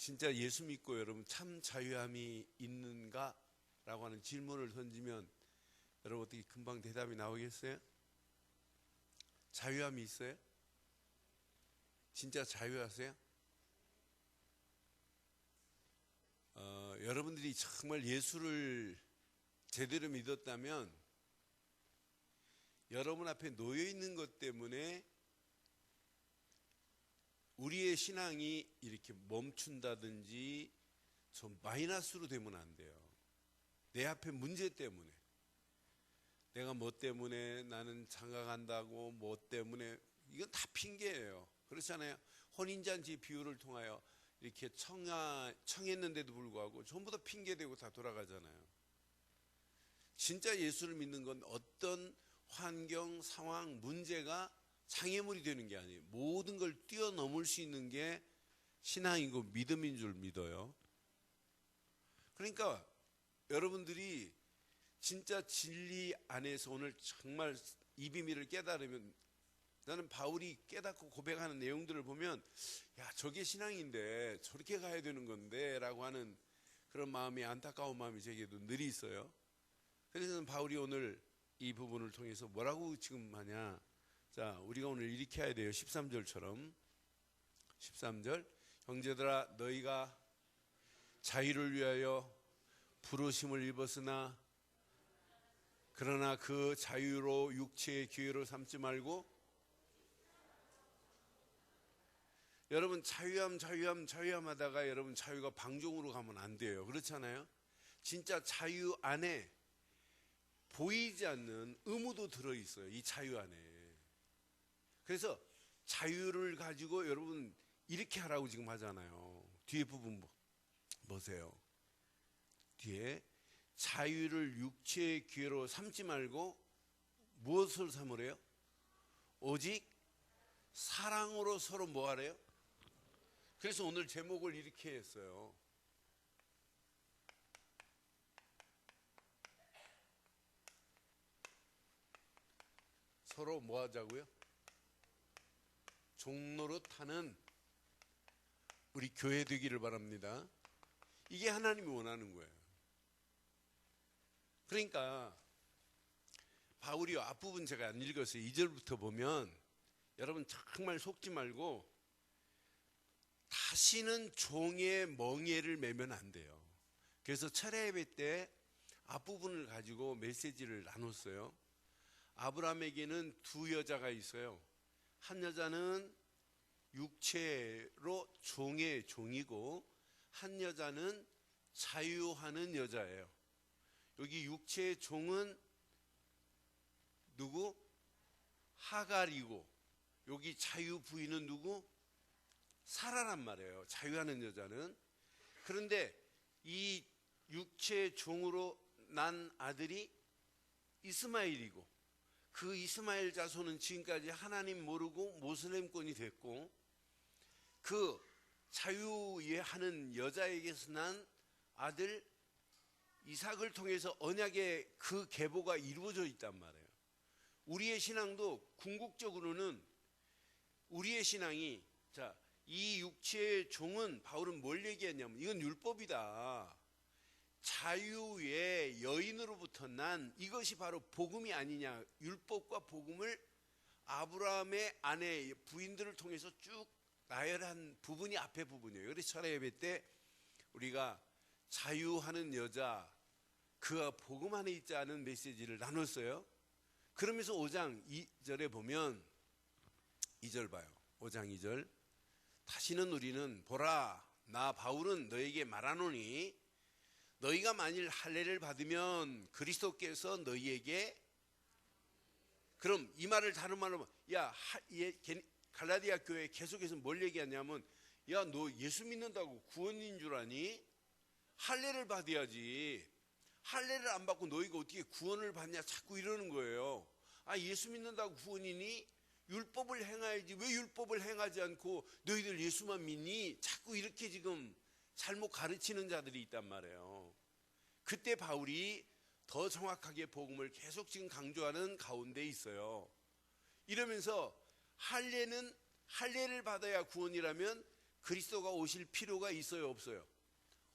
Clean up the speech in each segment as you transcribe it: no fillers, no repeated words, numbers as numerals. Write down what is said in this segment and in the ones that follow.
진짜 예수 믿고 여러분 참 자유함이 있는가? 라고 하는 질문을 던지면 여러분 어떻게 금방 대답이 나오겠어요? 자유함이 있어요? 진짜 자유하세요? 여러분들이 정말 예수를 제대로 믿었다면 여러분 앞에 놓여 있는 것 때문에 우리의 신앙이 이렇게 멈춘다든지 좀 마이너스로 되면 안 돼요. 내 앞에 문제 때문에, 내가 뭐 때문에 나는 장가간다고 뭐 때문에, 이건 다 핑계예요. 그렇잖아요. 혼인잔치 비유를 통하여 이렇게 청했는데도 불구하고 전부 다 핑계대고 다 돌아가잖아요. 진짜 예수를 믿는 건 어떤 환경, 상황, 문제가 장애물이 되는 게 아니에요. 모든 걸 뛰어넘을 수 있는 게 신앙이고 믿음인 줄 믿어요. 그러니까 여러분들이 진짜 진리 안에서 오늘 정말 이 비밀을 깨달으면, 나는 바울이 깨닫고 고백하는 내용들을 보면 야, 저게 신앙인데 저렇게 가야 되는 건데 라고 하는 그런 마음이, 안타까운 마음이 제게도 늘 있어요. 그래서 바울이 오늘 이 부분을 통해서 뭐라고 지금 하냐. 자, 우리가 오늘 이렇게 해야 돼요. 13절처럼. 13절. 형제들아, 너희가 자유를 위하여 부르심을 입었으나 그러나 그 자유로 육체의 기회로 삼지 말고. 여러분 자유함 하다가 여러분 자유가 방종으로 가면 안 돼요. 그렇잖아요. 진짜 자유 안에 보이지 않는 의무도 들어있어요. 이 자유 안에. 그래서 자유를 가지고 여러분 이렇게 하라고 지금 하잖아요. 뒤에 부분 보세요. 뒤에 자유를 육체의 기회로 삼지 말고 무엇을 삼으래요? 오직 사랑으로 서로 뭐 하래요? 그래서 오늘 제목을 이렇게 했어요. 서로 뭐 하자고요? 종노릇하는 우리 교회 되기를 바랍니다. 이게 하나님이 원하는 거예요. 그러니까 바울이 앞부분 제가 안 읽었어요. 2절부터 보면 여러분 정말 속지 말고 다시는 종의 멍에를 매면 안 돼요. 그래서 철야 예배 때 앞부분을 가지고 메시지를 나눴어요. 아브라함에게는 두 여자가 있어요. 한 여자는 육체로 종의 종이고 한 여자는 자유하는 여자예요. 여기 육체의 종은 누구? 하갈이고, 여기 자유 부인은 누구? 사라란 말이에요. 자유하는 여자는. 그런데 이 육체의 종으로 난 아들이 이스마엘이고, 그 이스마엘 자손은 지금까지 하나님 모르고 모슬렘권이 됐고, 그 자유하는 여자에게서 난 아들 이삭을 통해서 언약의 그 계보가 이루어져 있단 말이에요. 우리의 신앙도 궁극적으로는 우리의 신앙이, 자, 이 육체의 종은 바울은 뭘 얘기했냐면 이건 율법이다. 자유의 여인으로부터 난 이것이 바로 복음이 아니냐. 율법과 복음을 아브라함의 아내 부인들을 통해서 쭉 나열한 부분이 앞에 부분이에요. 그래서 철야 예배 때 우리가 자유하는 여자, 그가 복음 안에 있지 않은 메시지를 나눴어요. 그러면서 5장 2절에 보면 2절 봐요. 5장 2절. 다시는 우리는 보라, 나 바울은 너에게 말하노니 너희가 만일 할례를 받으면 그리스도께서 너희에게, 그럼 이 말을 다른 말로 하면, 갈라디아 교회 계속해서 뭘 얘기하냐면, 야, 너 예수 믿는다고 구원인 줄 아니? 할례를 받아야지. 할례를 안 받고 너희가 어떻게 구원을 받냐 자꾸 이러는 거예요. 아, 예수 믿는다고 구원이니? 율법을 행해야지. 왜 율법을 행하지 않고 너희들 예수만 믿니? 자꾸 이렇게 지금 잘못 가르치는 자들이 있단 말이에요. 그때 바울이 더 정확하게 복음을 계속 지금 강조하는 가운데 있어요. 이러면서 할례를 받아야 구원이라면 그리스도가 오실 필요가 있어요, 없어요?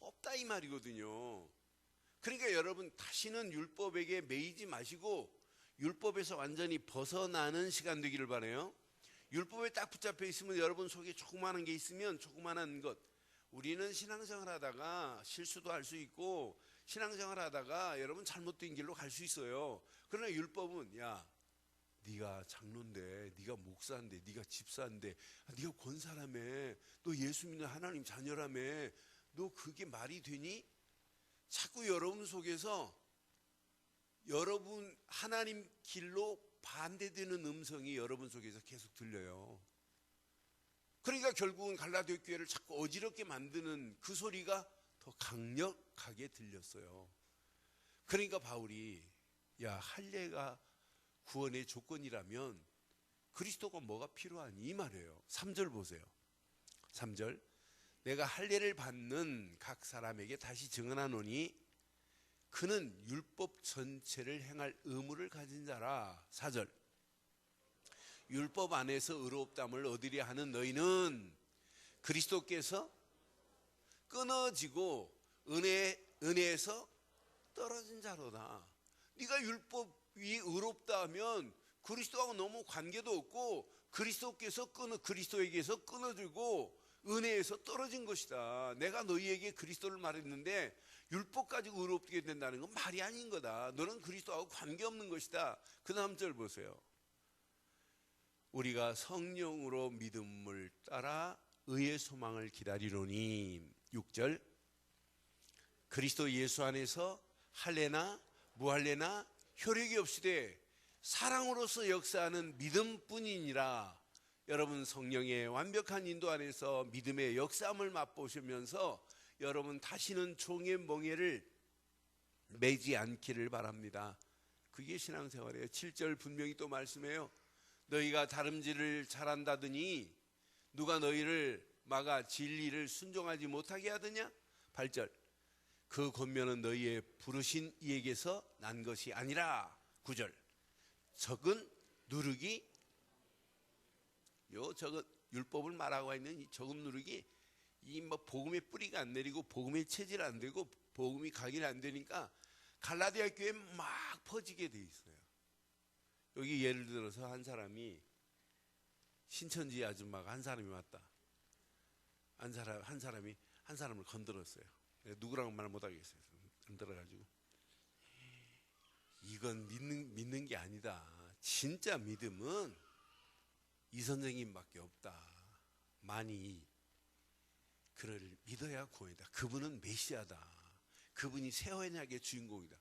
없다 이 말이거든요. 그러니까 여러분 다시는 율법에게 매이지 마시고 율법에서 완전히 벗어나는 시간 되기를 바라요. 율법에 딱 붙잡혀 있으면 여러분 속에 조그마한 게 있으면 조그마한 것, 우리는 신앙생활 하다가 실수도 할 수 있고 신앙생활 하다가 여러분 잘못된 길로 갈 수 있어요. 그러나 율법은 야, 네가 장로인데, 네가 목사인데, 네가 집사인데, 네가 권사라며, 너 예수 믿는 하나님 자녀라며, 너 그게 말이 되니? 자꾸 여러분 속에서 여러분 하나님 길로 반대되는 음성이 여러분 속에서 계속 들려요. 그러니까 결국은 갈라디아 교회를 자꾸 어지럽게 만드는 그 소리가 더 강력하게 들렸어요. 그러니까 바울이 야, 할례가 구원의 조건이라면 그리스도가 뭐가 필요하니 이 말이에요. 3절 보세요. 3절, 내가 할례를 받는 각 사람에게 다시 증언하노니 그는 율법 전체를 행할 의무를 가진 자라. 4절, 율법 안에서 의롭다함을 얻으려 하는 너희는 그리스도께서 끊어지고 은혜에서 떨어진 자로다. 네가 율법이 의롭다 하면 그리스도하고 너무 관계도 없고 그리스도에게서 끊어지고 은혜에서 떨어진 것이다. 내가 너희에게 그리스도를 말했는데 율법 가지고 의롭게 된다는 건 말이 아닌 거다. 너는 그리스도하고 관계없는 것이다. 그 다음 절 보세요. 우리가 성령으로 믿음을 따라 의의 소망을 기다리노니. 6절, 그리스도 예수 안에서 할례나 무할례나 효력이 없이되 사랑으로서 역사하는 믿음뿐이니라. 여러분 성령의 완벽한 인도 안에서 믿음의 역사함을 맛보시면서 여러분 다시는 종의 멍에를 매지 않기를 바랍니다. 그게 신앙생활이에요. 7절 분명히 또 말씀해요. 너희가 다름질을 잘한다더니 누가 너희를 막아 진리를 순종하지 못하게 하더냐. 8절, 그 권면은 너희의 부르신 이에게서 난 것이 아니라. 9절, 적은 누룩이, 적은 율법을 말하고 있는 이 적은 누룩이 이 복음의 뿌리가 안 내리고 복음의 체질 안 되고 복음이 각인 안 되니까 갈라디아 교회에 막 퍼지게 돼 있어요. 여기 예를 들어서 한 사람이 신천지 아줌마가 한 사람이 왔다. 한 사람을 건드렸어요. 누구랑 말 못하겠어요. 건드려가지고 이건 믿는 게 아니다. 진짜 믿음은 이 선생님밖에 없다. 많이 그를 믿어야 구원이다. 그분은 메시아다. 그분이 새 언약의 주인공이다.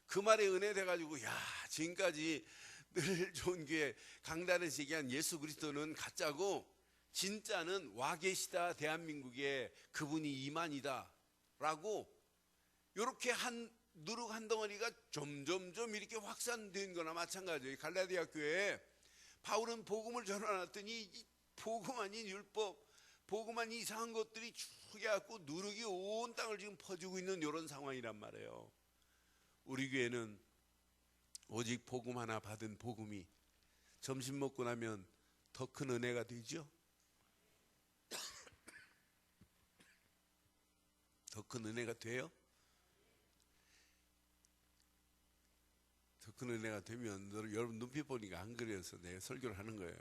그 말에 은혜돼가지고 야, 지금까지 늘 좋은 교회 강단에서 얘기한 예수 그리스도는 가짜고 진짜는 와 계시다. 대한민국에 그분이 이만이다 라고 이렇게 누룩 한 덩어리가 점점점 이렇게 확산된 거나 마찬가지예요. 갈라디아 교회에 바울은 복음을 전해놨더니 이 복음 아닌 율법, 복음 아닌 이상한 것들이 쭉 해갖고 누룩이 온 땅을 지금 퍼지고 있는 이런 상황이란 말이에요. 우리 교회는 오직 복음 하나 받은 복음이 점심 먹고 나면 더 큰 은혜가 되죠. 더 큰 은혜가 돼요? 더 큰 은혜가 되면 여러분 눈빛 보니까 안 그래서 내가 설교를 하는 거예요.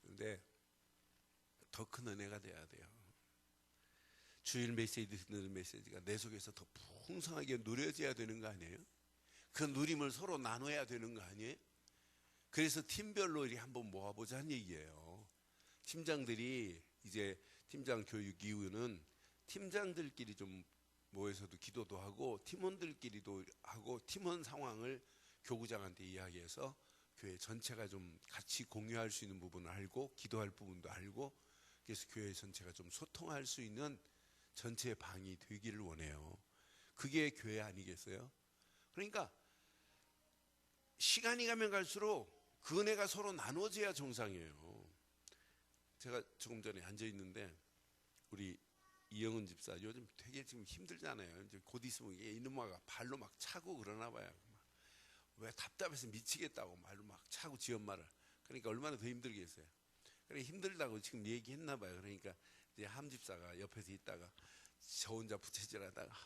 그런데 더 큰 은혜가 돼야 돼요. 주일 메시지 듣는 메시지가 내 속에서 더 풍성하게 누려져야 되는 거 아니에요? 그 누림을 서로 나눠야 되는 거 아니에요? 그래서 팀별로 이렇게 한번 모아보자는 얘기예요. 팀장들이 이제 팀장 교육 이후는 팀장들끼리 좀 모여서도 기도도 하고 팀원들끼리도 하고 팀원 상황을 교구장한테 이야기해서 교회 전체가 좀 같이 공유할 수 있는 부분을 알고 기도할 부분도 알고 그래서 교회 전체가 좀 소통할 수 있는 전체의 방이 되기를 원해요. 그게 교회 아니겠어요? 그러니까 시간이 가면 갈수록 그 은혜가 서로 나눠져야 정상이에요. 제가 조금 전에 앉아있는데 우리 이영은 집사 요즘 되게 지금 힘들잖아요. 이제 곧 있으면 이놈아가 발로 막 차고 그러나 봐요. 왜 답답해서 미치겠다고 말로 막 차고 지 엄마를. 그러니까 얼마나 더 힘들겠어요. 그래 힘들다고 지금 얘기했나 봐요. 그러니까 이제 함집사가 옆에서 있다가 저 혼자 부채질하다가 막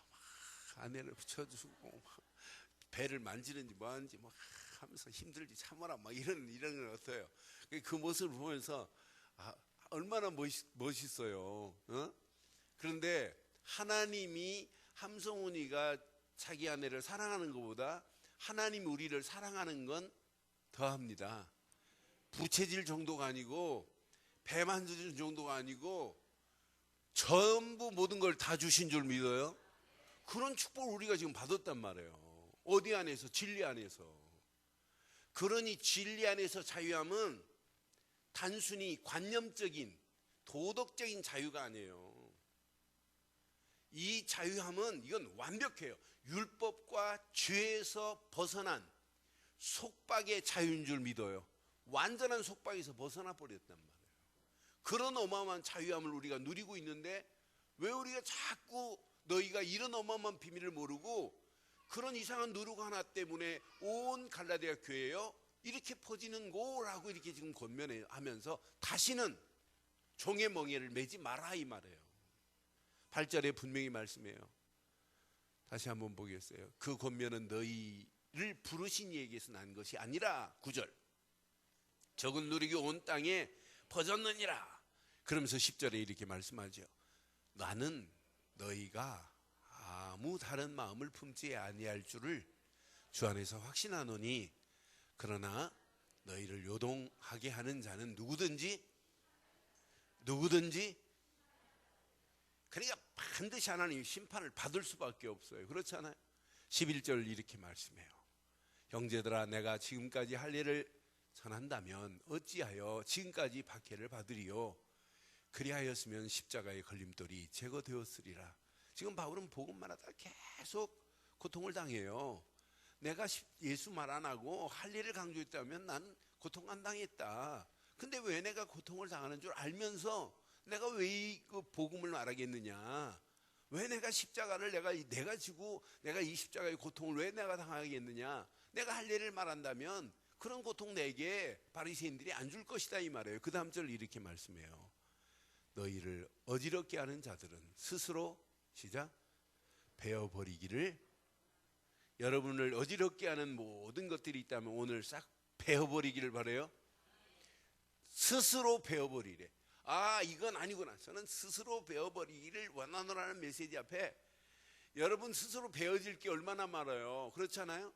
아내를 붙여주고 막 배를 만지는지 뭐하는지 막 하면서 힘들지 참아라 막 이런 건 어때요? 그 모습을 보면서 얼마나 멋있어요. 어? 그런데 하나님이 함성훈이가 자기 아내를 사랑하는 것보다 하나님이 우리를 사랑하는 건 더합니다. 부채질 정도가 아니고 배 만지는 정도가 아니고 전부 모든 걸 다 주신 줄 믿어요? 그런 축복을 우리가 지금 받았단 말이에요. 어디 안에서? 진리 안에서. 그러니 진리 안에서 자유함은 단순히 관념적인 도덕적인 자유가 아니에요. 이 자유함은 이건 완벽해요. 율법과 죄에서 벗어난 속박의 자유인 줄 믿어요. 완전한 속박에서 벗어나 버렸단 말이에요. 그런 어마어마한 자유함을 우리가 누리고 있는데 왜 우리가 자꾸 너희가 이런 어마어마한 비밀을 모르고 그런 이상한 누룩 하나 때문에 온 갈라디아 교회요 이렇게 퍼지는 거라고 이렇게 지금 권면하면서 다시는 종의 멍에를 매지 마라 이 말이에요. 8절에 분명히 말씀해요. 다시 한번 보겠어요. 그 권면은 너희를 부르신 이에게서 난 것이 아니라 9절 적은 누룩이 온 땅에 퍼졌느니라. 그러면서 10절에 이렇게 말씀하죠. 나는 너희가 아무 다른 마음을 품지 아니할 줄을 주 안에서 확신하노니 그러나 너희를 요동하게 하는 자는 누구든지 그러니까 반드시 하나님 심판을 받을 수밖에 없어요. 그렇잖아요. 11절 이렇게 말씀해요. 형제들아 내가 지금까지 할 일을 전한다면 어찌하여 지금까지 박해를 받으리요. 그리하였으면 십자가의 걸림돌이 제거되었으리라. 지금 바울은 복음만 하다가 계속 고통을 당해요. 내가 예수 말 안 하고 할 일을 강조했다면 난 고통 안 당했다. 근데 왜 내가 고통을 당하는 줄 알면서 내가 왜 그 복음을 말하겠느냐? 왜 내가 십자가를 내가 지고 내가 이 십자가의 고통을 왜 내가 당하겠느냐? 내가 할 일을 말한다면 그런 고통 내게 바리새인들이 안 줄 것이다 이 말이에요. 그 다음 절 이렇게 말씀해요. 너희를 어지럽게 하는 자들은 스스로 시작 베어버리기를. 여러분을 어지럽게 하는 모든 것들이 있다면 오늘 싹 베어버리기를 바라요. 스스로 베어버리래. 이건 아니구나. 저는 스스로 베어버리기를 원하노라는 메시지 앞에 여러분 스스로 베어질 게 얼마나 많아요. 그렇잖아요.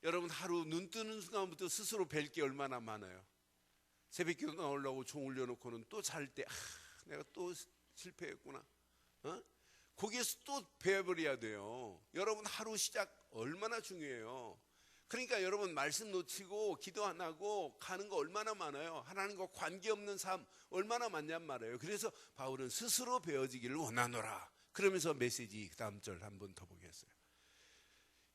여러분 하루 눈 뜨는 순간부터 스스로 벨 게 얼마나 많아요. 새벽기도 나오려고 종 올려놓고는 또 잘 때 내가 또 실패했구나. 거기에서 또 베어버려야 돼요. 여러분 하루 시작 얼마나 중요해요. 그러니까 여러분 말씀 놓치고 기도 안 하고 가는 거 얼마나 많아요. 하나님과 관계없는 삶 얼마나 많냔 말이에요. 그래서 바울은 스스로 베어지기를 원하노라. 그러면서 메시지 그 다음 절 한번 더 보겠어요.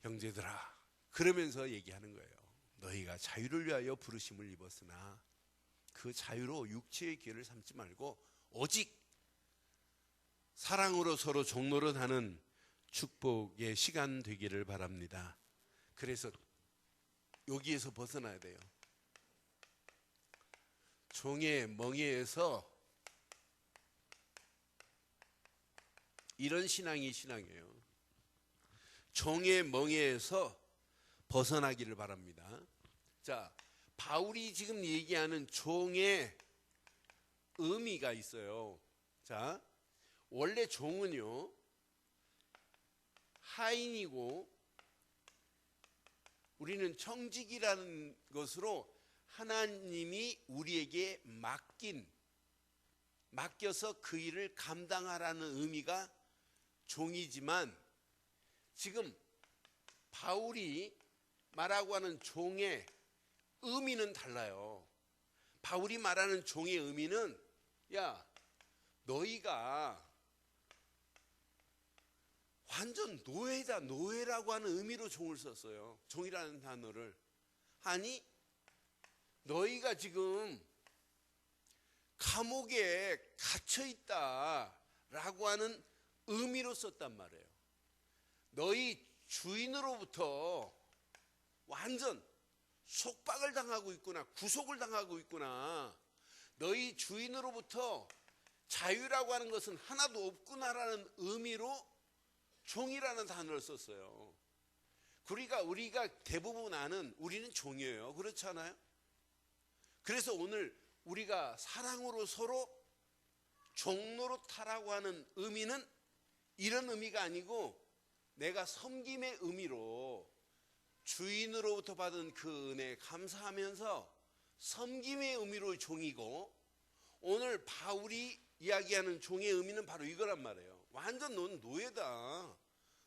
형제들아 그러면서 얘기하는 거예요. 너희가 자유를 위하여 부르심을 입었으나 그 자유로 육체의 기회를 삼지 말고 오직 사랑으로 서로 종노릇하는 축복의 시간 되기를 바랍니다. 그래서 여기에서 벗어나야 돼요. 종의 멍에에서 이런 신앙이 신앙이에요. 종의 멍에에서 벗어나기를 바랍니다. 자, 바울이 지금 얘기하는 종의 의미가 있어요. 자, 원래 종은요 하인이고 우리는 청직이라는 것으로 하나님이 우리에게 맡겨서 그 일을 감당하라는 의미가 종이지만 지금 바울이 말하고 하는 종의 의미는 달라요. 바울이 말하는 종의 의미는 야 너희가 완전 노예다. 노예라고 하는 의미로 종을 썼어요. 종이라는 단어를. 아니 너희가 지금 감옥에 갇혀있다라고 하는 의미로 썼단 말이에요. 너희 주인으로부터 완전 속박을 당하고 있구나. 구속을 당하고 있구나. 너희 주인으로부터 자유라고 하는 것은 하나도 없구나라는 의미로 종이라는 단어를 썼어요. 그러니까 우리가 대부분 아는 우리는 종이에요. 그렇지 않아요? 그래서 오늘 우리가 사랑으로 서로 종노릇하라고 하는 의미는 이런 의미가 아니고 내가 섬김의 의미로 주인으로부터 받은 그 은혜에 감사하면서 섬김의 의미로 종이고, 오늘 바울이 이야기하는 종의 의미는 바로 이거란 말이에요. 완전 넌 노예다.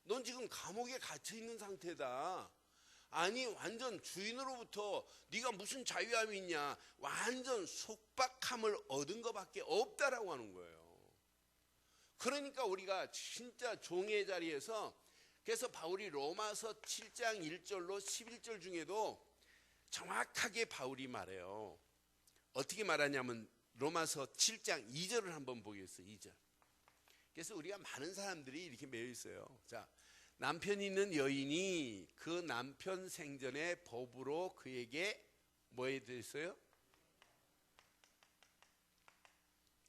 넌 지금 감옥에 갇혀 있는 상태다. 아니 완전 주인으로부터 네가 무슨 자유함이 있냐, 완전 속박함을 얻은 것밖에 없다라고 하는 거예요. 그러니까 우리가 진짜 종의 자리에서, 그래서 바울이 로마서 7장 1절로 11절 중에도 정확하게 바울이 말해요. 어떻게 말하냐면 로마서 7장 2절을 한번 보겠어요. 2절. 그래서 우리가 많은 사람들이 이렇게 매여 있어요. 자, 남편이 있는 여인이 그 남편 생전에 법으로 그에게 뭐에 대했어요?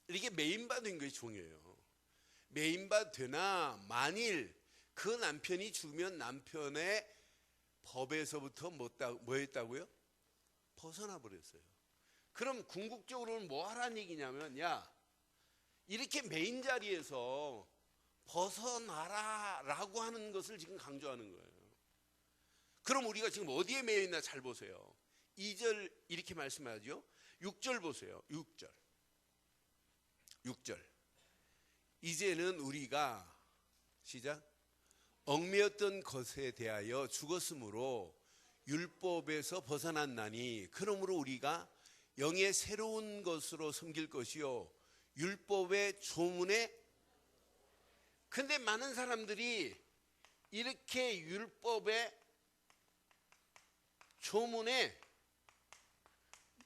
이렇게 매인받은 것이 종이에요. 매인받 되나 만일 그 남편이 죽으면 남편의 법에서부터 뭐 했다고요? 벗어나 버렸어요. 그럼 궁극적으로는 뭐 하라는 얘기냐면, 야, 이렇게 메인 자리에서 벗어나라 라고 하는 것을 지금 강조하는 거예요. 그럼 우리가 지금 어디에 매여 있나 잘 보세요. 2절 이렇게 말씀하죠. 6절 보세요. 6절. 이제는 우리가 시작. 얽매였던 것에 대하여 죽었으므로 율법에서 벗어났나니 그러므로 우리가 영의 새로운 것으로 섬길 것이요 율법의 조문에. 근데 많은 사람들이 이렇게 율법의 조문에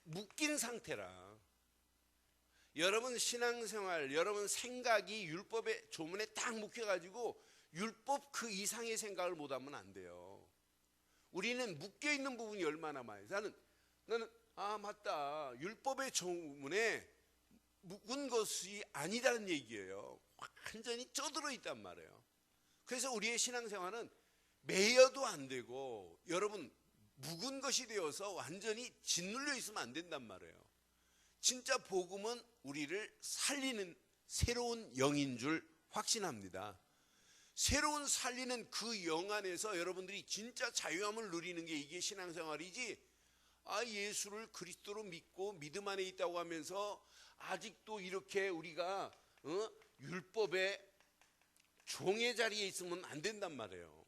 묶인 상태라. 여러분 신앙생활, 여러분 생각이 율법의 조문에 딱 묶여가지고 율법 그 이상의 생각을 못하면 안 돼요. 우리는 묶여있는 부분이 얼마나 많아요. 나는 맞다, 율법의 조문에 묶은 것이 아니다는 얘기예요. 완전히 쪄들어 있단 말이에요. 그래서 우리의 신앙생활은 매여도 안 되고, 여러분 묵은 것이 되어서 완전히 짓눌려 있으면 안 된단 말이에요. 진짜 복음은 우리를 살리는 새로운 영인 줄 확신합니다. 새로운 살리는 그 영 안에서 여러분들이 진짜 자유함을 누리는 게 이게 신앙생활이지, 예수를 그리스도로 믿고 믿음 안에 있다고 하면서 아직도 이렇게 우리가 율법의 종의 자리에 있으면 안 된단 말이에요.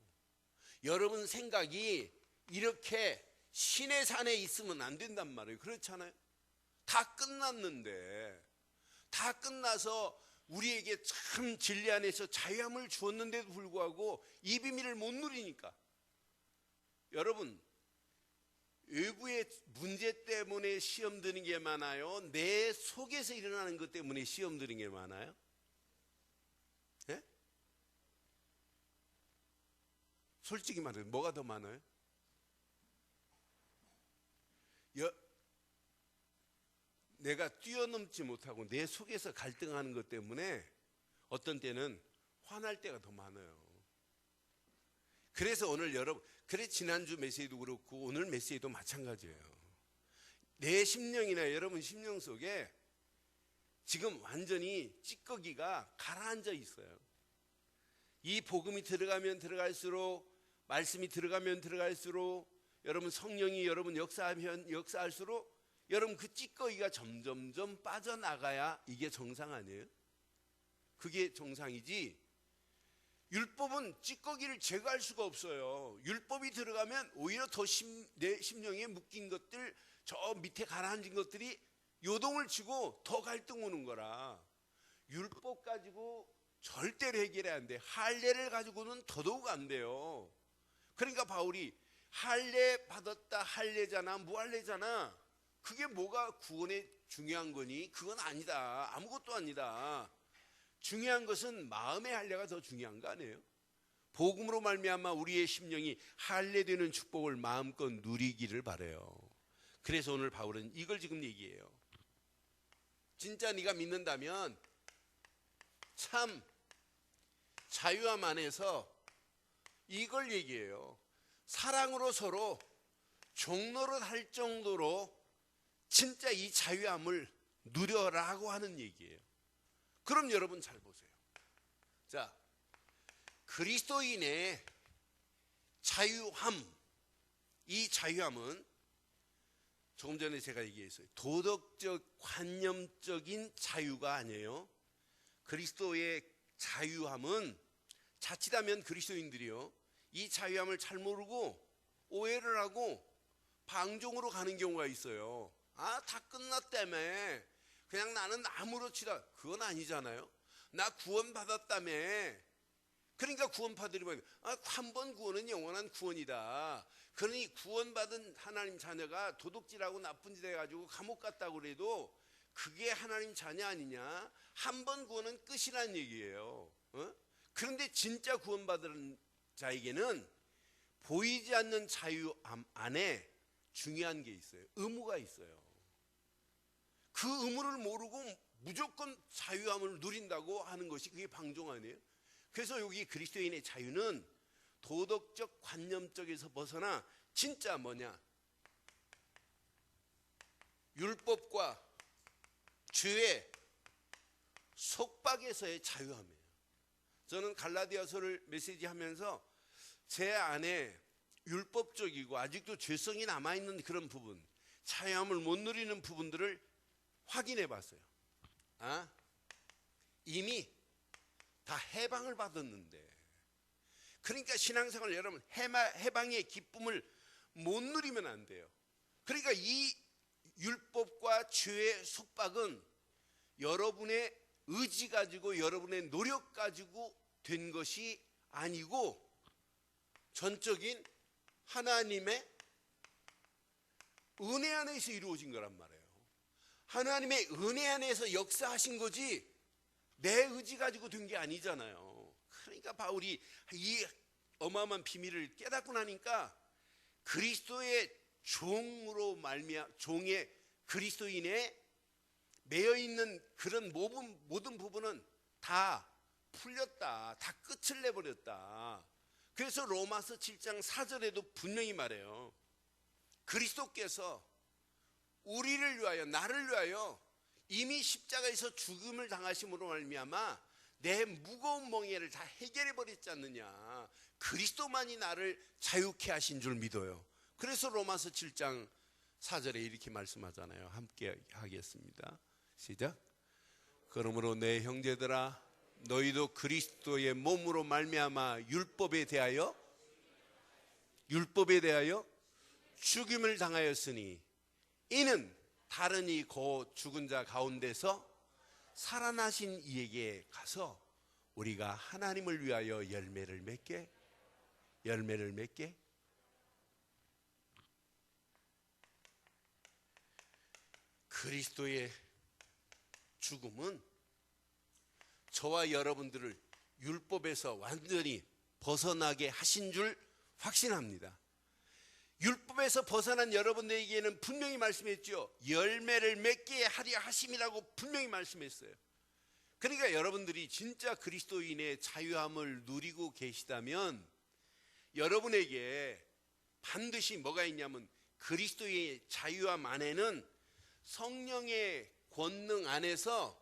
여러분 생각이 이렇게 신의 산에 있으면 안 된단 말이에요. 그렇잖아요. 다 끝났는데, 다 끝나서 우리에게 참 진리 안에서 자유함을 주었는데도 불구하고 이 비밀을 못 누리니까, 여러분 외부의 문제 때문에 시험 드는 게 많아요? 내 속에서 일어나는 것 때문에 시험 드는 게 많아요? 네? 솔직히 말해서 뭐가 더 많아요? 내가 뛰어넘지 못하고 내 속에서 갈등하는 것 때문에 어떤 때는 화날 때가 더 많아요. 그래서 오늘 여러분, 그래 지난주 메시지도 그렇고 오늘 메시지도 마찬가지예요. 내 심령이나 여러분 심령 속에 지금 완전히 찌꺼기가 가라앉아 있어요. 이 복음이 들어가면 들어갈수록, 말씀이 들어가면 들어갈수록, 여러분 성령이 여러분 역사하면 역사할수록 여러분 그 찌꺼기가 점점점 빠져나가야 이게 정상 아니에요? 그게 정상이지, 율법은 찌꺼기를 제거할 수가 없어요. 율법이 들어가면 오히려 더 내 심령에 묶인 것들, 저 밑에 가라앉은 것들이 요동을 치고 더 갈등 오는 거라. 율법 가지고 절대로 해결이 안 돼. 할례를 가지고는 더더욱 안 돼요. 그러니까 바울이 할례 받았다, 할례잖아, 무할례잖아, 그게 뭐가 구원에 중요한 거니? 그건 아니다. 아무것도 아니다. 중요한 것은 마음의 할례가 더 중요한 거 아니에요? 복음으로 말미암아 우리의 심령이 할례되는 축복을 마음껏 누리기를 바라요. 그래서 오늘 바울은 이걸 지금 얘기해요. 진짜 네가 믿는다면 참 자유함 안에서 이걸 얘기해요. 사랑으로 서로 종노릇 할 정도로 진짜 이 자유함을 누려라고 하는 얘기예요. 그럼 여러분 잘 보세요. 자, 그리스도인의 자유함, 이 자유함은 조금 전에 제가 얘기했어요. 도덕적, 관념적인 자유가 아니에요. 그리스도의 자유함은 자칫하면 그리스도인들이요, 이 자유함을 잘 모르고 오해를 하고 방종으로 가는 경우가 있어요. 아, 다 끝났다며. 그냥 나는 아무렇지도. 그건 아니잖아요. 나 구원받았다며. 그러니까 구원받으려면 한 번 구원은 영원한 구원이다. 그러니 구원받은 하나님 자녀가 도둑질하고 나쁜 짓 해가지고 감옥 갔다고 그래도 그게 하나님 자녀 아니냐? 한 번 구원은 끝이란 얘기예요. 그런데 진짜 구원받은 자에게는 보이지 않는 자유 안에 중요한 게 있어요. 의무가 있어요. 그 의무를 모르고 무조건 자유함을 누린다고 하는 것이 그게 방종 아니에요? 그래서 여기 그리스도인의 자유는 도덕적 관념적에서 벗어나 진짜 뭐냐? 율법과 죄의 속박에서의 자유함이에요. 저는 갈라디아서를 메시지하면서 제 안에 율법적이고 아직도 죄성이 남아있는 그런 부분, 자유함을 못 누리는 부분들을 확인해 봤어요. 이미 다 해방을 받았는데, 그러니까 신앙생활 여러분 해방의 기쁨을 못 누리면 안 돼요. 그러니까 이 율법과 죄의 속박은 여러분의 의지 가지고 여러분의 노력 가지고 된 것이 아니고 전적인 하나님의 은혜 안에서 이루어진 거란 말이에요. 하나님의 은혜 안에서 역사하신 거지 내 의지 가지고 된 게 아니잖아요. 그러니까 바울이 이 어마어마한 비밀을 깨닫고 나니까 그리스도의 종으로 종의 그리스도인의 매여 있는 그런 모든 부분은 다 풀렸다. 다 끝을 내버렸다. 그래서 로마서 7장 4절에도 분명히 말해요. 그리스도께서 우리를 위하여, 나를 위하여 이미 십자가에서 죽음을 당하심으로 말미암아 내 무거운 멍에를 다 해결해 버렸지 않느냐. 그리스도만이 나를 자유케 하신 줄 믿어요. 그래서 로마서 7장 4절에 이렇게 말씀하잖아요. 함께 하겠습니다. 시작. 그러므로 내 형제들아, 너희도 그리스도의 몸으로 말미암아 율법에 대하여 죽임을 당하였으니 이는 다른 이 곧 죽은 자 가운데서 살아나신 이에게 가서 우리가 하나님을 위하여 열매를 맺게. 그리스도의 죽음은 저와 여러분들을 율법에서 완전히 벗어나게 하신 줄 확신합니다. 율법에서 벗어난 여러분들에게는 분명히 말씀했죠. 열매를 맺게 하려 하심이라고 분명히 말씀했어요. 그러니까 여러분들이 진짜 그리스도인의 자유함을 누리고 계시다면 여러분에게 반드시 뭐가 있냐면 그리스도의 자유함 안에는 성령의 권능 안에서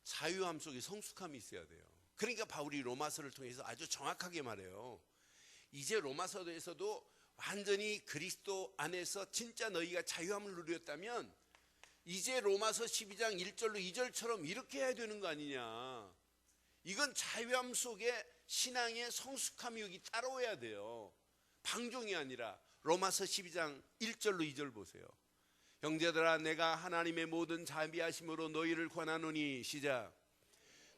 자유함 속에 성숙함이 있어야 돼요. 그러니까 바울이 로마서를 통해서 아주 정확하게 말해요. 이제 로마서에서도 완전히 그리스도 안에서 진짜 너희가 자유함을 누렸다면 이제 로마서 12장 1절로 2절처럼 이렇게 해야 되는 거 아니냐. 이건 자유함 속에 신앙의 성숙함이 여기 따라와야 돼요. 방종이 아니라. 로마서 12장 1절로 2절 보세요. 형제들아, 내가 하나님의 모든 자비하심으로 너희를 권하노니. 시작.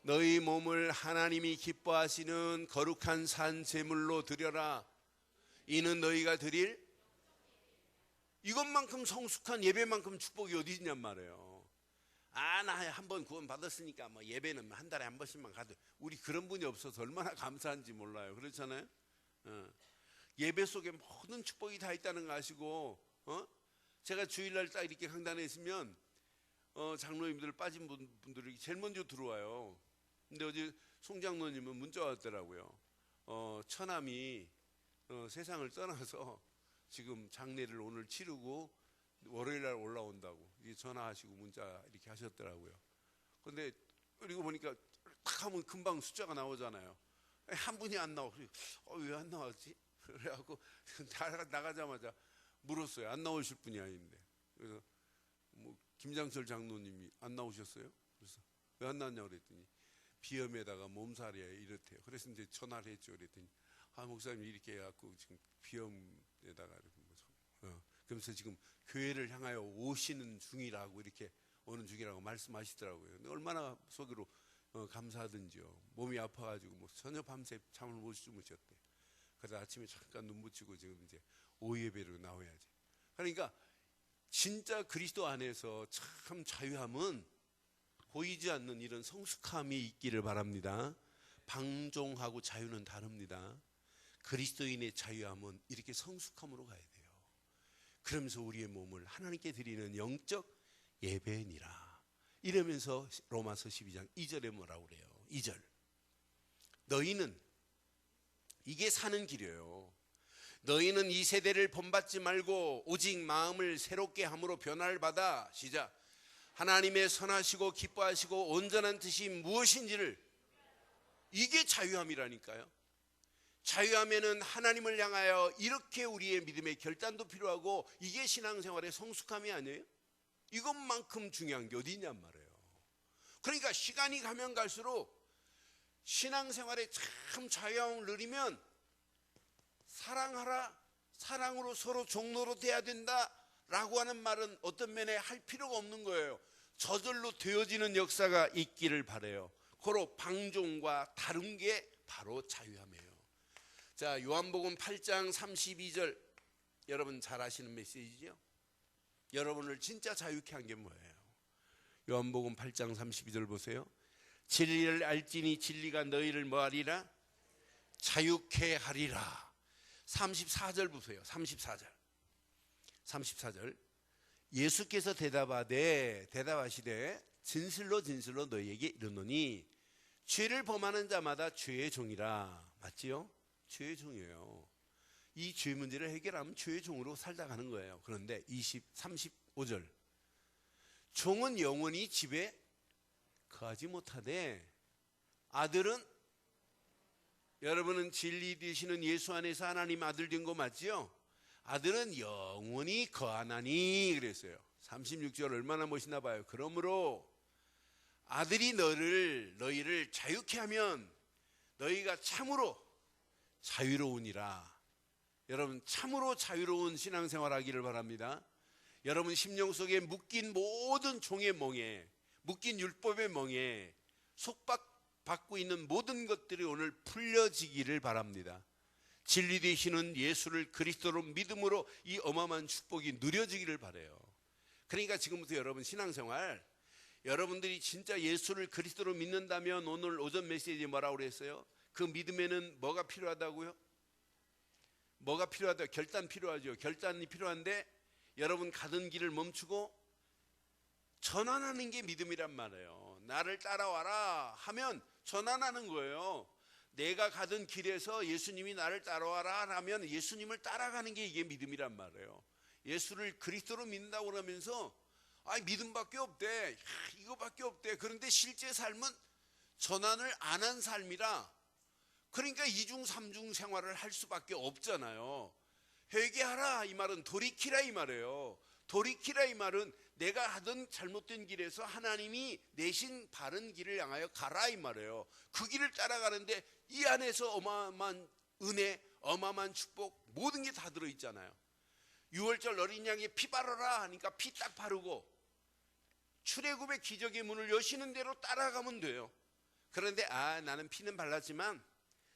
너희 몸을 하나님이 기뻐하시는 거룩한 산 제물로 드려라. 이는 너희가 드릴 이것만큼 성숙한 예배만큼 축복이 어디 있냔 말이에요. 나 한 번 구원 받았으니까 뭐 예배는 한 달에 한 번씩만 가도. 우리 그런 분이 없어서 얼마나 감사한지 몰라요. 그렇잖아요. 예배 속에 모든 축복이 다 있다는 거 아시고 제가 주일날 딱 이렇게 강단에 있으면 장로님들 빠진 분들이 제일 먼저 들어와요. 근데 어제 송 장로님은 문자 왔더라고요. 처남이 세상을 떠나서 지금 장례를 오늘 치르고 월요일날 올라온다고 전화하시고 문자 이렇게 하셨더라고요. 근데 그리고 보니까 딱 하면 금방 숫자가 나오잖아요. 한 분이 안 나오고 왜 안 나왔지? 그래갖고 나가자마자 물었어요. 안 나오실 분이 아닌데. 그래서 뭐 김장철 장로님이 안 나오셨어요? 그래서 왜 안 나왔냐고 그랬더니 비염에다가 몸살이에 이렇대요. 그래서 이제 전화를 했죠. 그랬더니 목사님 이렇게 해갖고 지금 비염에다가 이렇게 그러면서 지금 교회를 향하여 오시는 중이라고 이렇게 오는 중이라고 말씀하시더라고요. 근데 얼마나 속으로 감사하든지요. 몸이 아파가지고 뭐 전혀 밤새 잠을 못 주무셨대. 그래서 아침에 잠깐 눈 붙이고 지금 이제 오예배로 나와야지. 그러니까 진짜 그리스도 안에서 참 자유함은 보이지 않는 이런 성숙함이 있기를 바랍니다. 방종하고 자유는 다릅니다. 그리스도인의 자유함은 이렇게 성숙함으로 가야 돼요. 그러면서 우리의 몸을 하나님께 드리는 영적 예배니라. 이러면서 로마서 12장 2절에 뭐라고 그래요? 2절. 너희는 이게 사는 길이에요. 너희는 이 세대를 본받지 말고 오직 마음을 새롭게 함으로 변화를 받아 시작. 하나님의 선하시고 기뻐하시고 온전한 뜻이 무엇인지를 이게 자유함이라니까요. 자유함에는 하나님을 향하여 이렇게 우리의 믿음의 결단도 필요하고 이게 신앙생활의 성숙함이 아니에요? 이것만큼 중요한 게 어디 있냔 말이에요. 그러니까 시간이 가면 갈수록 신앙생활에 참 자유함을 누리면 사랑하라, 사랑으로 서로 종로로 돼야 된다라고 하는 말은 어떤 면에 할 필요가 없는 거예요. 저절로 되어지는 역사가 있기를 바라요. 고로 방종과 다른 게 바로 자유함이에요. 자, 요한복음 8장 32절 여러분 잘 아시는 메시지죠? 여러분을 진짜 자유케 한 게 뭐예요? 요한복음 8장 32절 보세요. 진리를 알지니 진리가 너희를 뭐하리라? 자유케 하리라. 34절 보세요. 34절 예수께서 대답하시되 진실로 진실로 너희에게 이르노니 죄를 범하는 자마다 죄의 종이라. 맞지요? 죄의 종이에요. 이 죄 문제를 해결하면 죄의 종으로 살다 가는 거예요. 그런데 35절 종은 영원히 집에 거하지 못하되 아들은 여러분은 진리 되시는 예수 안에서 하나님 아들 된 거 맞지요? 아들은 영원히 거하나니 그랬어요. 36절 얼마나 멋있나 봐요. 그러므로 아들이 너희를 자유케 하면 너희가 참으로 자유로우니라. 여러분 참으로 자유로운 신앙생활 하기를 바랍니다. 여러분 심령 속에 묶인 모든 종의 멍에, 묶인 율법의 멍에 속박받고 있는 모든 것들이 오늘 풀려지기를 바랍니다. 진리 되시는 예수를 그리스도로 믿음으로 이 어마어마한 축복이 누려지기를 바라요. 그러니까 지금부터 여러분 신앙생활, 여러분들이 진짜 예수를 그리스도로 믿는다면 오늘 오전 메시지에 뭐라고 그랬어요? 그 믿음에는 뭐가 필요하다고요? 뭐가 필요하다? 결단 필요하죠. 결단이 필요한데 여러분 가던 길을 멈추고 전환하는 게 믿음이란 말이에요. 나를 따라와라 하면 전환하는 거예요. 내가 가던 길에서 예수님이 나를 따라와라 하면 예수님을 따라가는 게 이게 믿음이란 말이에요. 예수를 그리스도로 믿는다고 그러면서 믿음밖에 없대, 이거밖에 없대. 그런데 실제 삶은 전환을 안 한 삶이라, 그러니까 이중 삼중 생활을 할 수밖에 없잖아요. 회개하라 이 말은 돌이키라 이 말이에요. 돌이키라 이 말은 내가 하던 잘못된 길에서 하나님이 내신 바른 길을 향하여 가라 이 말이에요. 그 길을 따라가는데 이 안에서 어마어마한 은혜, 어마어마한 축복, 모든 게 다 들어있잖아요. 6월절 어린 양에 피 바르라 하니까 피 딱 바르고 출애굽의 기적의 문을 여시는 대로 따라가면 돼요. 그런데 나는 피는 발랐지만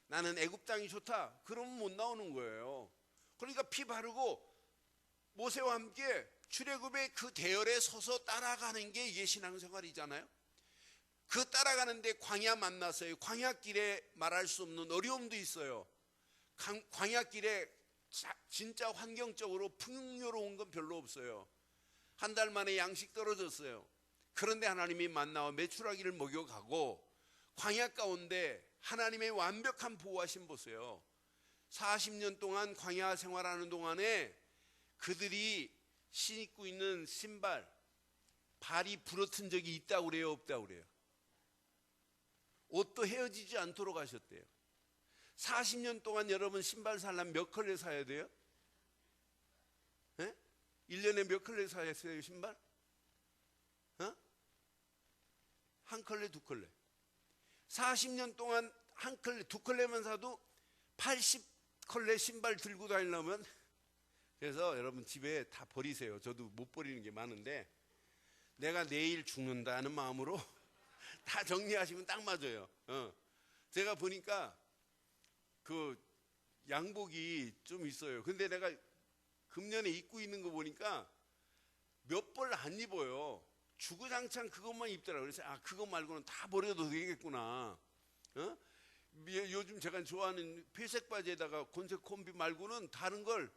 나는 애굽 땅이 좋다, 그러면 못 나오는 거예요. 그러니까 피 바르고 모세와 함께 출애굽의 그 대열에 서서 따라가는 게 이게 신앙생활이잖아요. 그 따라가는데 광야 만났어요. 광야길에 말할 수 없는 어려움도 있어요. 광야길에 진짜 환경적으로 풍요로운 건 별로 없어요. 한 달 만에 양식 떨어졌어요. 그런데 하나님이 만나와 메추라기를 먹여가고 광야 가운데 하나님의 완벽한 보호하심 보세요. 40년 동안 광야 생활하는 동안에 그들이 신고 있는 신발, 발이 부러튼 적이 있다고 그래요, 없다고 그래요? 옷도 헤어지지 않도록 하셨대요. 40년 동안 여러분 신발 살려면 몇 컬레 사야 돼요? 1년에 몇 컬레 사야 돼요, 신발? 한 컬레, 두 컬레. 40년 동안 한 컬레, 두 컬레만 사도 80컬레 신발 들고 다니려면, 그래서 여러분 집에 다 버리세요. 저도 못 버리는 게 많은데, 내가 내일 죽는다는 마음으로 다 정리하시면 딱 맞아요. 제가 보니까 그 양복이 좀 있어요. 근데 내가 금년에 입고 있는 거 보니까 몇 벌 안 입어요. 주구장창 그것만 입더라고요. 그래서 그거 말고는 다 버려도 되겠구나. 요즘 제가 좋아하는 회색 바지에다가 곤색 콤비 말고는 다른 걸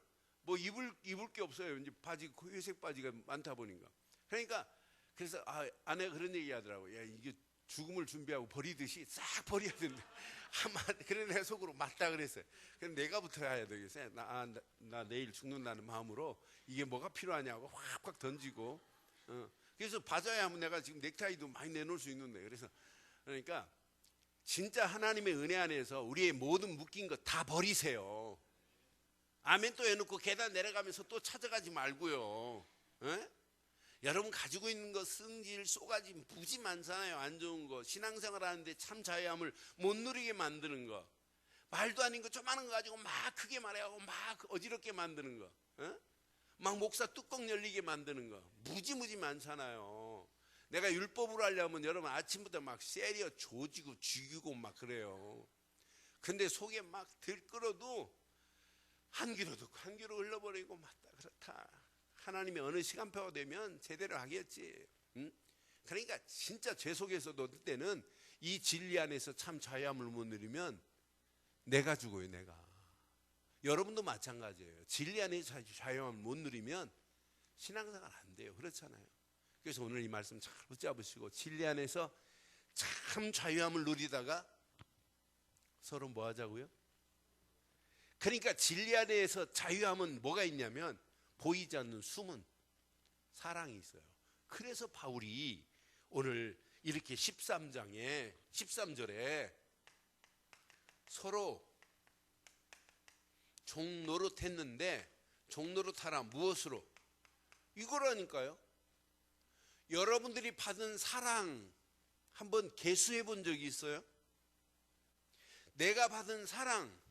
뭐 입을 게 없어요. 이제 바지, 회색 바지가 많다 보니까. 그러니까 그래서 아내가 그런 얘기 하더라고요. 야, 이게 죽음을 준비하고 버리듯이 싹 버려야 된다. 그래 내 속으로 맞다 그랬어요. 그럼 내가부터 해야 되겠어요. 나 내일 죽는다는 마음으로 이게 뭐가 필요하냐고 확확 던지고. 그래서 바자야 하면 내가 지금 넥타이도 많이 내놓을 수 있는데, 그러니까 진짜 하나님의 은혜 안에서 우리의 모든 묶인 것 다 버리세요. 아멘 또 해놓고 계단 내려가면서 또 찾아가지 말고요. 여러분 가지고 있는 거 승질, 쏘가지 무지 많잖아요. 안 좋은 거. 신앙생활 하는데 참 자유함을 못 누리게 만드는 거. 말도 아닌 거 조그마한 거 가지고 막 크게 말해가고 막 어지럽게 만드는 거. 막 목사 뚜껑 열리게 만드는 거. 무지 많잖아요. 내가 율법으로 하려면 여러분 아침부터 막 세리어 조지고 죽이고 막 그래요. 근데 속에 막 들끓어도 한 귀로 듣고 한 귀로 흘러버리고 맞다 그렇다. 하나님의 어느 시간표가 되면 제대로 하겠지. 그러니까 진짜 죄 속에서도 어떨 때는 이 진리 안에서 참 자유함을 못 누리면 내가 죽어요. 내가. 여러분도 마찬가지예요. 진리 안에서 자유함을 못 누리면 신앙생활 안 돼요. 그렇잖아요. 그래서 오늘 이 말씀 잘 붙잡으시고 진리 안에서 참 자유함을 누리다가 서로 뭐 하자고요? 그러니까 진리 안에서 자유함은 뭐가 있냐면 보이지 않는 숨은 사랑이 있어요. 그래서 바울이 오늘 이렇게 13장에 13절에 서로 종노릇했는데 종노릇하라 무엇으로? 이거라니까요. 여러분들이 받은 사랑 한번 계수해 본 적이 있어요? 내가 받은 사랑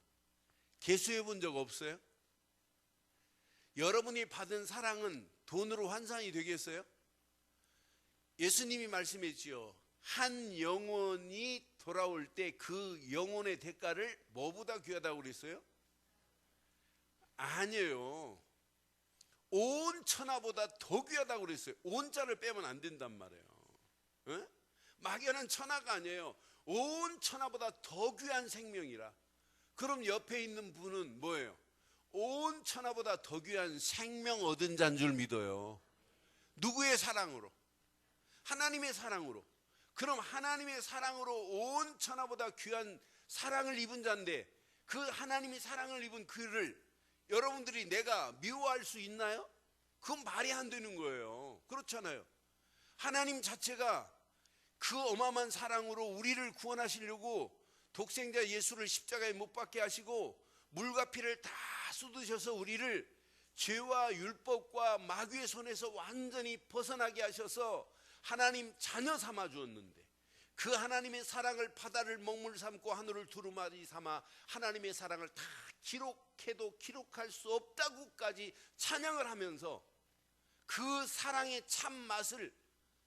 계수해 본 적 없어요? 여러분이 받은 사랑은 돈으로 환산이 되겠어요? 예수님이 말씀했지요. 한 영혼이 돌아올 때 그 영혼의 대가를 뭐보다 귀하다고 그랬어요? 아니에요. 온 천하보다 더 귀하다고 그랬어요. 온자를 빼면 안 된단 말이에요. 막연한 천하가 아니에요. 온 천하보다 더 귀한 생명이라. 그럼 옆에 있는 분은 뭐예요? 온 천하보다 더 귀한 생명 얻은 자인 줄 믿어요. 누구의 사랑으로? 하나님의 사랑으로. 그럼 하나님의 사랑으로 온 천하보다 귀한 사랑을 입은 자인데 그 하나님의 사랑을 입은 그를 여러분들이 내가 미워할 수 있나요? 그건 말이 안 되는 거예요. 그렇잖아요. 하나님 자체가 그 어마어마한 사랑으로 우리를 구원하시려고 독생자 예수를 십자가에 못 박게 하시고 물과 피를 다 쏟으셔서 우리를 죄와 율법과 마귀의 손에서 완전히 벗어나게 하셔서 하나님 자녀 삼아 주었는데 그 하나님의 사랑을 바다를 먹물 삼고 하늘을 두루마리 삼아 하나님의 사랑을 다 기록해도 기록할 수 없다고까지 찬양을 하면서 그 사랑의 참맛을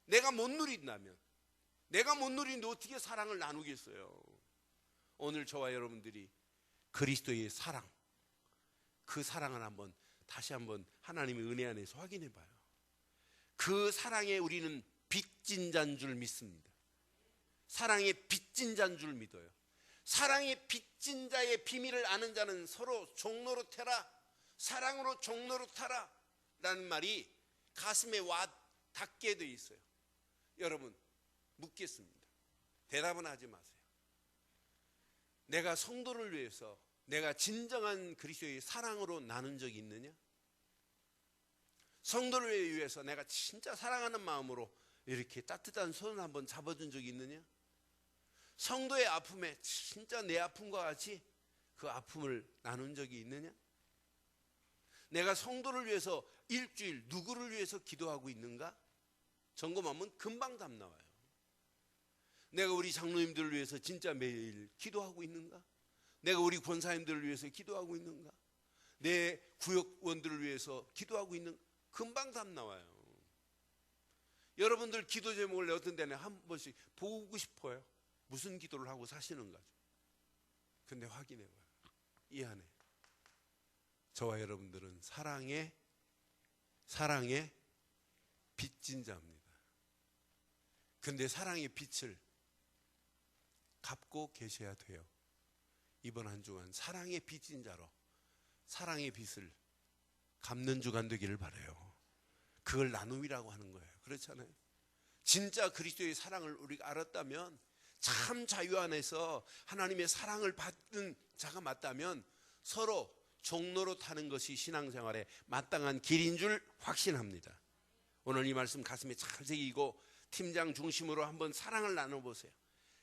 내가 못 누린다면 내가 못 누리는데 어떻게 사랑을 나누겠어요? 오늘 저와 여러분들이 그리스도의 사랑, 그 사랑을 다시 한번 하나님의 은혜 안에서 확인해 봐요. 그 사랑에 우리는 빚진 자인 줄 믿습니다. 사랑의 빚진 자인 줄 믿어요. 사랑의 빚진 자의 비밀을 아는 자는 서로 종노릇해라, 사랑으로 종노릇하라 라는 말이 가슴에 와 닿게 돼 있어요. 여러분, 묻겠습니다. 대답은 하지 마세요. 내가 성도를 위해서 내가 진정한 그리스도의 사랑으로 나눈 적이 있느냐? 성도를 위해서 내가 진짜 사랑하는 마음으로 이렇게 따뜻한 손을 한번 잡아준 적이 있느냐? 성도의 아픔에 진짜 내 아픔과 같이 그 아픔을 나눈 적이 있느냐? 내가 성도를 위해서 일주일 누구를 위해서 기도하고 있는가? 점검하면 금방 답 나와요. 내가 우리 장로님들을 위해서 진짜 매일 기도하고 있는가? 내가 우리 권사님들을 위해서 기도하고 있는가? 내 구역원들을 위해서 기도하고 있는가? 금방 답 나와요. 여러분들 기도 제목을 어떤 데는 한 번씩 보고 싶어요. 무슨 기도를 하고 사시는가죠. 근데 확인해봐요. 이 안에 저와 여러분들은 사랑의 빚진 자입니다. 근데 사랑의 빚을 갚고 계셔야 돼요. 이번 한 주간 사랑의 빚진 자로 사랑의 빚을 갚는 주간 되기를 바라요. 그걸 나눔이라고 하는 거예요. 그렇잖아요. 진짜 그리스도의 사랑을 우리가 알았다면, 참 자유 안에서 하나님의 사랑을 받는 자가 맞다면 서로 종로로 타는 것이 신앙생활의 마땅한 길인 줄 확신합니다. 오늘 이 말씀 가슴에 잘 새기고 팀장 중심으로 한번 사랑을 나눠보세요.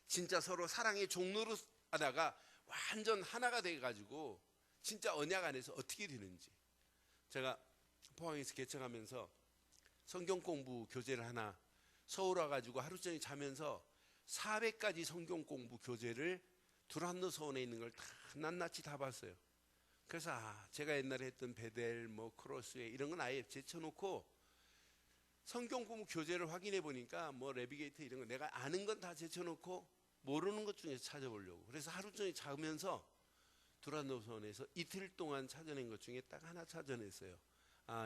진짜 서로 사랑의 종로로 하다가 완전 하나가 돼가지고 진짜 언약 안에서 어떻게 되는지. 제가 포항에서 개척하면서 성경 공부 교재를 하나 서울 와가지고 하루 종일 자면서 400가지 성경 공부 교재를 두란노 서원에 있는 걸 다 낱낱이 다 봤어요. 그래서 제가 옛날에 했던 베델, 크로스웨이 이런 건 아예 제쳐놓고 성경 공부 교재를 확인해 보니까 레비게이터 이런 거 내가 아는 건 다 제쳐놓고 모르는 것 중에서 찾아보려고. 그래서 하루 종일 자면서 두란노 서원에서 이틀 동안 찾아낸 것 중에 딱 하나 찾아냈어요.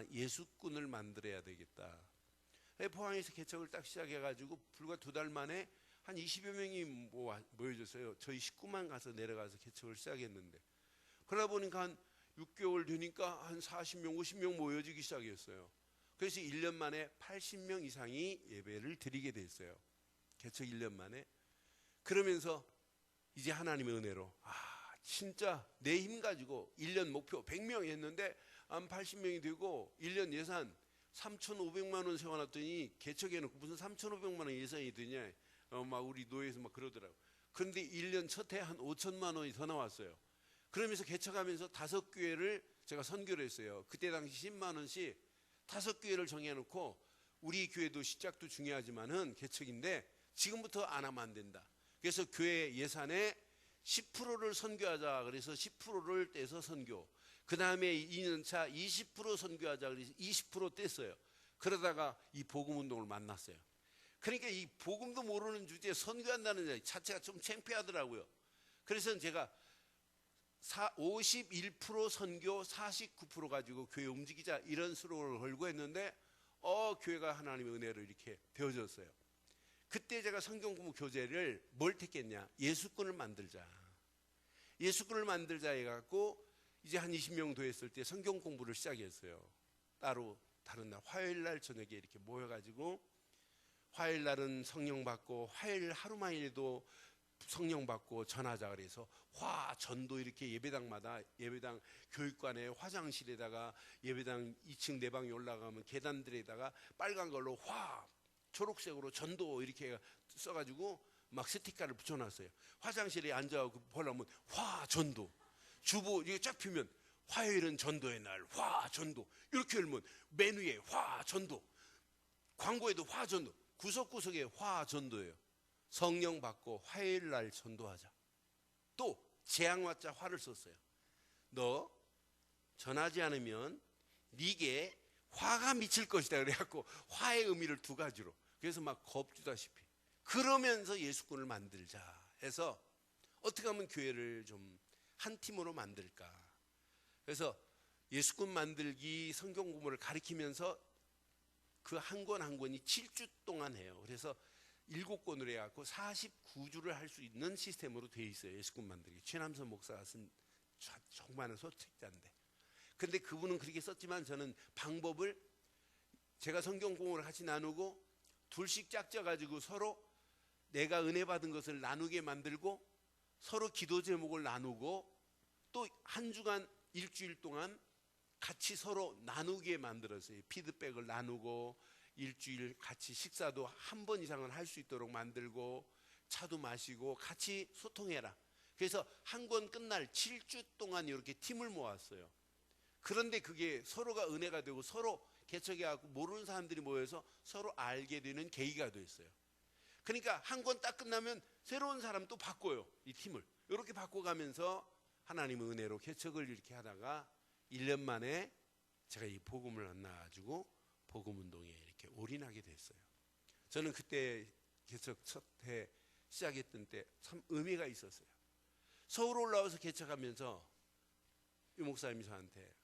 예수꾼을 만들어야 되겠다. 포항에서 개척을 딱 시작해가지고 불과 2달 만에 한 20여 명이 모여졌어요. 저희 식구만 가서 내려가서 개척을 시작했는데, 그러다 보니까 한 6개월 되니까 한 40명, 50명 모여지기 시작했어요. 그래서 1년 만에 80명 이상이 예배를 드리게 됐어요. 개척 1년 만에. 그러면서 이제 하나님의 은혜로 진짜 내 힘 가지고 1년 목표 100명 했는데 한 80명이 되고 1년 예산 3,500만 원 세워놨더니 개척해놓고 무슨 3,500만 원 예산이 되냐. 우리 노예에서 그러더라고. 그런데 1년 첫 해 한 5천만 원이 더 나왔어요. 그러면서 개척하면서 5교회를 제가 선교를 했어요. 그때 당시 10만 원씩 5교회를 정해놓고, 우리 교회도 시작도 중요하지만은 개척인데 지금부터 안 하면 안 된다. 그래서 교회 예산의 10%를 선교하자. 그래서 10%를 떼서 선교. 그 다음에 2년차 20% 선교하자. 그래서 20% 뗐어요. 그러다가 이 복음운동을 만났어요. 그러니까 이 복음도 모르는 주제에 선교한다는 자체가 좀 창피하더라고요. 그래서 제가 51% 선교 49% 가지고 교회 움직이자 이런 수로를 걸고 했는데 교회가 하나님의 은혜로 이렇게 되어졌어요. 그때 제가 성경 공부 교재를 뭘 택했냐? 예수꾼을 만들자. 예수꾼을 만들자 해갖고 이제 한 20명 더 했을 때 성경 공부를 시작했어요. 따로 다른 날 화요일 날 저녁에 이렇게 모여가지고, 화요일 날은 성령 받고 화요일 하루만 해도 성령 받고 전하자. 그래서 전도 이렇게 예배당마다, 예배당 교육관에 화장실에다가 예배당 2층 내방에 올라가면 계단들에다가 빨간 걸로 초록색으로 전도 이렇게 써가지고 막 스티커를 붙여놨어요. 화장실에 앉아서 보려면 전도. 주보 이게 쫙 피면 화요일은 전도의 날, 전도. 이렇게 열면 메뉴에 전도. 광고에도 전도. 구석구석에 전도예요. 성령 받고 화요일 날 전도하자. 또 재앙화자 화를 썼어요. 너 전하지 않으면 네게 화가 미칠 것이다. 그래갖고 화의 의미를 2가지로. 그래서 막 겁주다시피. 그러면서 예수꾼을 만들자 해서 어떻게 하면 교회를 좀 한 팀으로 만들까. 그래서 예수꾼 만들기 성경 공부를 가르치면서 그 한 권 한 권이 7주 동안 해요. 그래서 7권으로 해갖고 49주를 할 수 있는 시스템으로 되어 있어요. 예수꾼 만들기. 최남선 목사가 쓴 정말 소책자인데. 근데 그분은 그렇게 썼지만 저는 방법을 제가 성경 공부를 같이 나누고 둘씩 짝져가지고 서로 내가 은혜 받은 것을 나누게 만들고 서로 기도 제목을 나누고 또 한 주간 일주일 동안 같이 서로 나누게 만들었어요. 피드백을 나누고 일주일 같이 식사도 한 번 이상은 할 수 있도록 만들고 차도 마시고 같이 소통해라. 그래서 한 권 끝날 7주 동안 이렇게 팀을 모았어요. 그런데 그게 서로가 은혜가 되고 서로 개척해갖고 모르는 사람들이 모여서 서로 알게 되는 계기가 됐어요. 그러니까 한 권 딱 끝나면 새로운 사람 또 바꿔요. 이 팀을 이렇게 바꿔가면서 하나님의 은혜로 개척을 이렇게 하다가 1년 만에 제가 이 복음을 만나가지고 복음운동에 이렇게 올인하게 됐어요. 저는 그때 개척 첫 해 시작했던 때 참 의미가 있었어요. 서울 올라와서 개척하면서 이 목사님이 저한테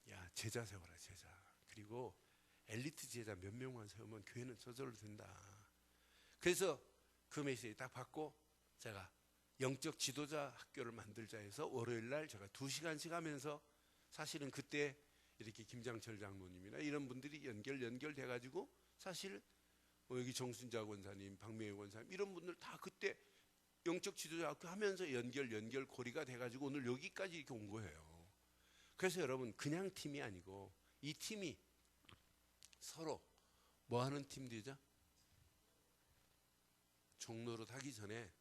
야, 제자 세워라, 제자. 그리고 엘리트 제자 몇 명만 세우면 교회는 저절로 된다. 그래서 그 메시지 딱 받고 제가 영적 지도자 학교를 만들자 해서 월요일날 제가 2시간씩 하면서 사실은 그때 이렇게 김장철 장로님이나 이런 분들이 연결돼가지고 사실 여기 정순자 권사님, 박명희 권사님 이런 분들 다 그때 영적 지도자 학교 하면서 연결고리가 돼가지고 오늘 여기까지 이렇게 온 거예요. 그래서 여러분 그냥 팀이 아니고 이 팀이 서로 뭐 하는 팀들이죠? 종로릇 하기 전에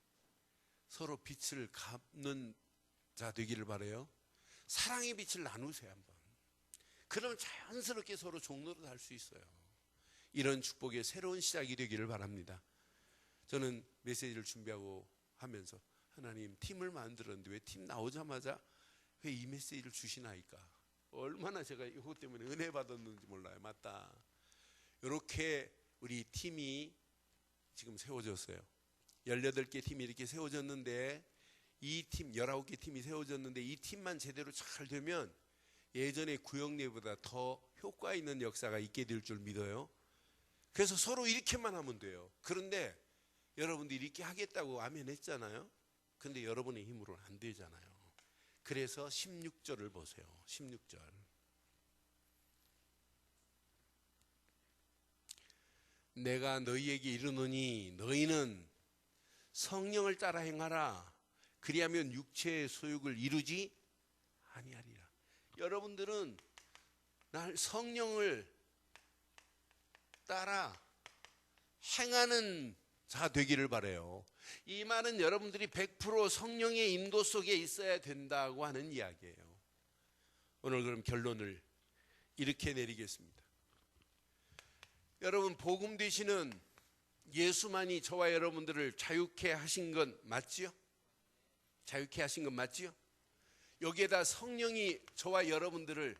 서로 빛을 갚는 자 되기를 바라요. 사랑의 빛을 나누세요 한번. 그러면 자연스럽게 서로 종로릇 할 수 있어요. 이런 축복의 새로운 시작이 되기를 바랍니다. 저는 메시지를 준비하고 하면서 하나님 팀을 만들었는데 왜 팀 나오자마자 왜 이 메시지를 주시나이까. 얼마나 제가 이것 때문에 은혜 받았는지 몰라요. 맞다. 이렇게 우리 팀이 지금 세워졌어요. 18개 팀이 이렇게 세워졌는데 이 팀 19개 팀이 세워졌는데 이 팀만 제대로 잘 되면 예전의 구역내보다 더 효과 있는 역사가 있게 될 줄 믿어요. 그래서 서로 이렇게만 하면 돼요. 그런데 여러분들이 이렇게 하겠다고 아멘 했잖아요. 근데 여러분의 힘으로는 안 되잖아요. 그래서 16절을 보세요. 16절. 내가 너희에게 이르노니 너희는 성령을 따라 행하라. 그리하면 육체의 소욕을 이루지 아니하리라. 여러분들은 날 성령을 따라 행하는 자 되기를 바라요. 이 말은 여러분들이 100% 성령의 인도 속에 있어야 된다고 하는 이야기예요. 오늘 그럼 결론을 이렇게 내리겠습니다. 여러분 복음 되시는 예수만이 저와 여러분들을 자유케 하신 건 맞지요? 자유케 하신 건 맞지요? 여기에다 성령이 저와 여러분들을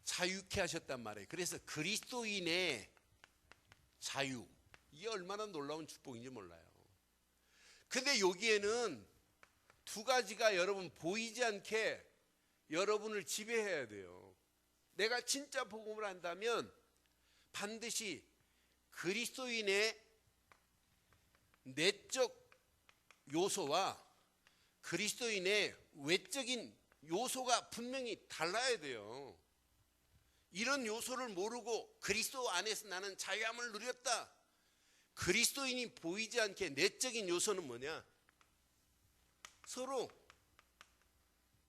자유케 하셨단 말이에요. 그래서 그리스도인의 자유, 이게 얼마나 놀라운 축복인지 몰라요. 근데 여기에는 두 가지가 여러분 보이지 않게 여러분을 지배해야 돼요. 내가 진짜 복음을 한다면 반드시 그리스도인의 내적 요소와 그리스도인의 외적인 요소가 분명히 달라야 돼요. 이런 요소를 모르고 그리스도 안에서 나는 자유함을 누렸다. 그리스도인이 보이지 않게 내적인 요소는 뭐냐? 서로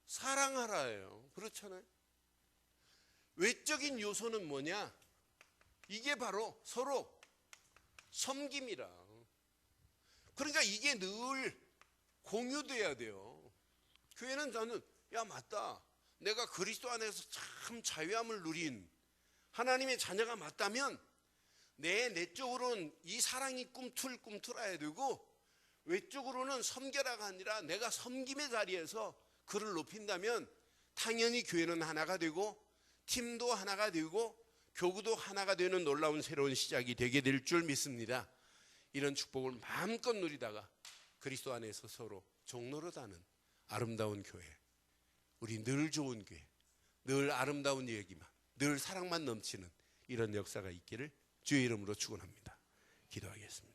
사랑하라예요. 그렇잖아요. 외적인 요소는 뭐냐? 이게 바로 서로 섬김이라. 그러니까 이게 늘 공유돼야 돼요. 교회는 저는 야 맞다. 내가 그리스도 안에서 참 자유함을 누린 하나님의 자녀가 맞다면 내 내적으로는 이 사랑이 꿈틀꿈틀해야 되고 외적으로는 섬겨라가 아니라 내가 섬김의 자리에서 그를 높인다면 당연히 교회는 하나가 되고 팀도 하나가 되고 교구도 하나가 되는 놀라운 새로운 시작이 되게 될 줄 믿습니다. 이런 축복을 마음껏 누리다가 그리스도 안에서 서로 종노릇하는 아름다운 교회, 우리 늘 좋은 교회, 늘 아름다운 얘기만, 늘 사랑만 넘치는 이런 역사가 있기를 주의 이름으로 축원합니다. 기도하겠습니다.